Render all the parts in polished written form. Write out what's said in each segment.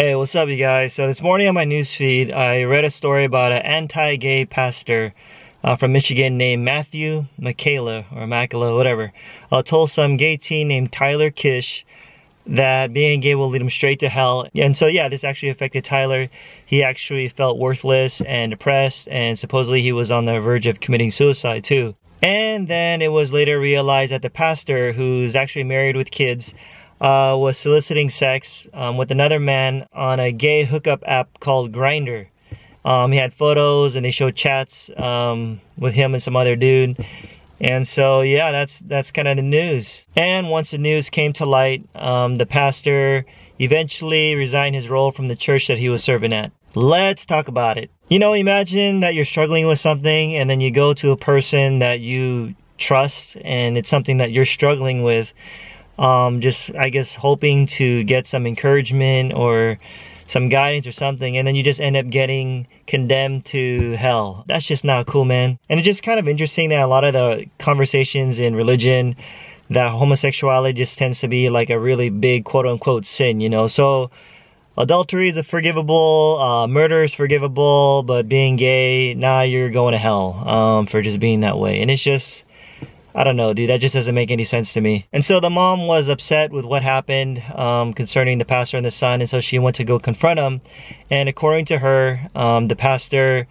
Hey, what's up you guys? So this morning on my newsfeed, I read a story about an anti-gay pastor from Michigan named Matthew Makela, or Makela, whatever, told some gay teen named Tyler Kish that being gay will lead him straight to hell. And so yeah, this actually affected Tyler. He actually felt worthless and depressed, and supposedly he was on the verge of committing suicide too. And then it was later realized that the pastor, who's actually married with kids, was soliciting sex with another man on a gay hookup app called Grindr. He had photos and they showed chats with him and some other dude. And so yeah, that's kind of the news. And once the news came to light, the pastor eventually resigned his role from the church that he was serving at. Let's talk about it. You know, imagine that you're struggling with something and then you go to a person that you trust and it's something that you're struggling with. Just, I guess, hoping to get some encouragement or some guidance or something, and then you just end up getting condemned to hell. That's just not cool, man. And it's just kind of interesting that a lot of the conversations in religion, that homosexuality just tends to be like a really big quote-unquote sin, you know? So adultery is forgivable, murder is forgivable, but being gay, nah, you're going to hell for just being that way. And it's just, I don't know, dude, that just doesn't make any sense to me. And so the mom was upset with what happened concerning the pastor and the son, and so she went to go confront him. And according to her, the pastor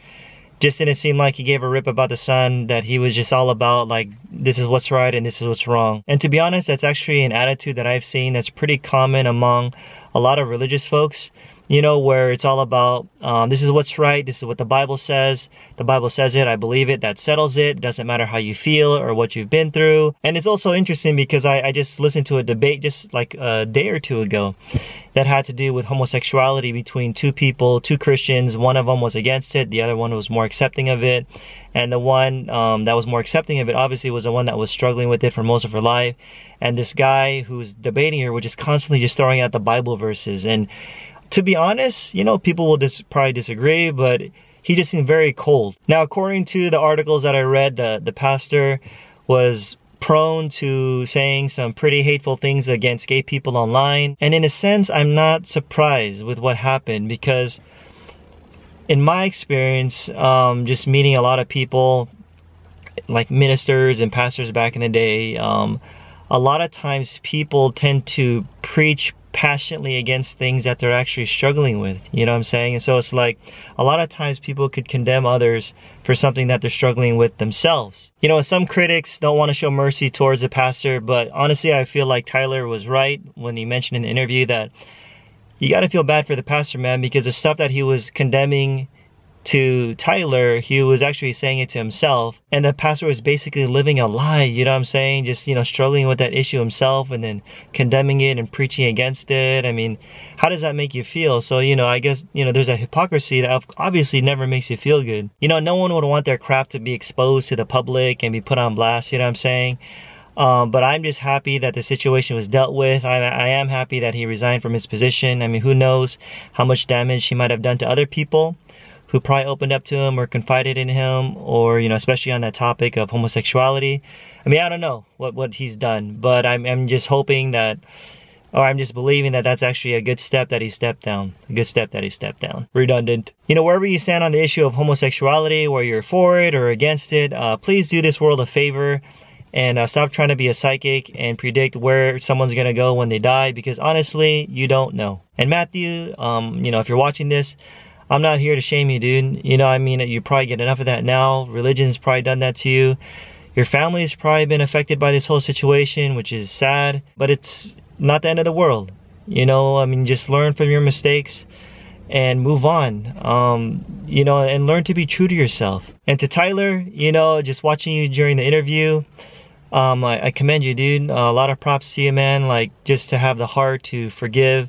just didn't seem like he gave a rip about the son, that he was just all about like, this is what's right and this is what's wrong. And to be honest, that's actually an attitude that I've seen that's pretty common among a lot of religious folks. You know, where it's all about, this is what's right, this is what the Bible says it, I believe it, that settles it, doesn't matter how you feel or what you've been through. And it's also interesting because I just listened to a debate just like a day or two ago that had to do with homosexuality between two people, two Christians. One of them was against it, the other one was more accepting of it. And the one that was more accepting of it obviously was the one that was struggling with it for most of her life. And this guy who's debating her was just constantly just throwing out the Bible verses. And to be honest, you know, people will probably disagree, but he just seemed very cold. Now, according to the articles that I read, the pastor was prone to saying some pretty hateful things against gay people online. And in a sense, I'm not surprised with what happened because in my experience, just meeting a lot of people like ministers and pastors back in the day, a lot of times people tend to preach passionately against things that they're actually struggling with, you know what I'm saying? And so it's like a lot of times people could condemn others for something that they're struggling with themselves. You know, some critics don't want to show mercy towards the pastor, but honestly I feel like Tyler was right when he mentioned in the interview that you got to feel bad for the pastor, man, because the stuff that he was condemning to Tyler, he was actually saying it to himself, and the pastor was basically living a lie, you know what I'm saying? Just, you know, struggling with that issue himself and then condemning it and preaching against it. I mean, how does that make you feel? So, you know, I guess, you know, there's a hypocrisy that obviously never makes you feel good. You know, no one would want their crap to be exposed to the public and be put on blast, you know what I'm saying? But I'm just happy that the situation was dealt with. I am happy that he resigned from his position. I mean, who knows how much damage he might have done to other people who probably opened up to him or confided in him, or, you know, especially on that topic of homosexuality. I mean, I don't know what he's done, but I'm just hoping that, or I'm just believing that that's actually a good step that he stepped down. A good step that he stepped down. Redundant. You know, wherever you stand on the issue of homosexuality, whether you're for it or against it, please do this world a favor and stop trying to be a psychic and predict where someone's gonna go when they die, because honestly, you don't know. And Matthew, you know, if you're watching this, I'm not here to shame you, dude. You know, I mean, you probably get enough of that now. Religion's probably done that to you. Your family's probably been affected by this whole situation, which is sad, but it's not the end of the world. You know, I mean, just learn from your mistakes and move on. You know, and learn to be true to yourself. And to Tyler, you know, just watching you during the interview, I commend you, dude. A lot of props to you, man. Like, just to have the heart to forgive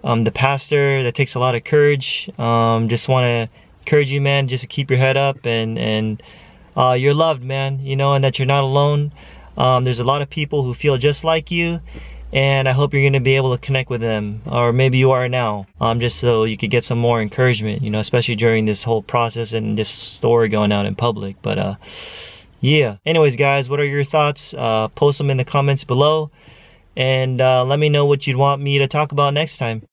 the pastor, that takes a lot of courage. Just want to encourage you, man, just to keep your head up and you're loved, man, you know, and that you're not alone. There's a lot of people who feel just like you, and I hope you're going to be able to connect with them, or maybe you are now, just so you could get some more encouragement, you know, especially during this whole process and this story going out in public. But yeah, anyways guys, what are your thoughts? Post them in the comments below. And let me know what you'd want me to talk about next time.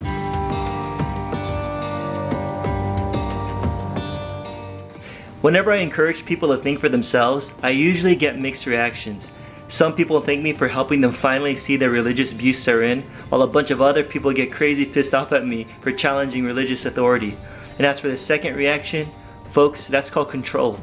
Whenever I encourage people to think for themselves, I usually get mixed reactions. Some people thank me for helping them finally see the religious abuse they're in, while a bunch of other people get crazy pissed off at me for challenging religious authority. And as for the second reaction, folks, that's called control.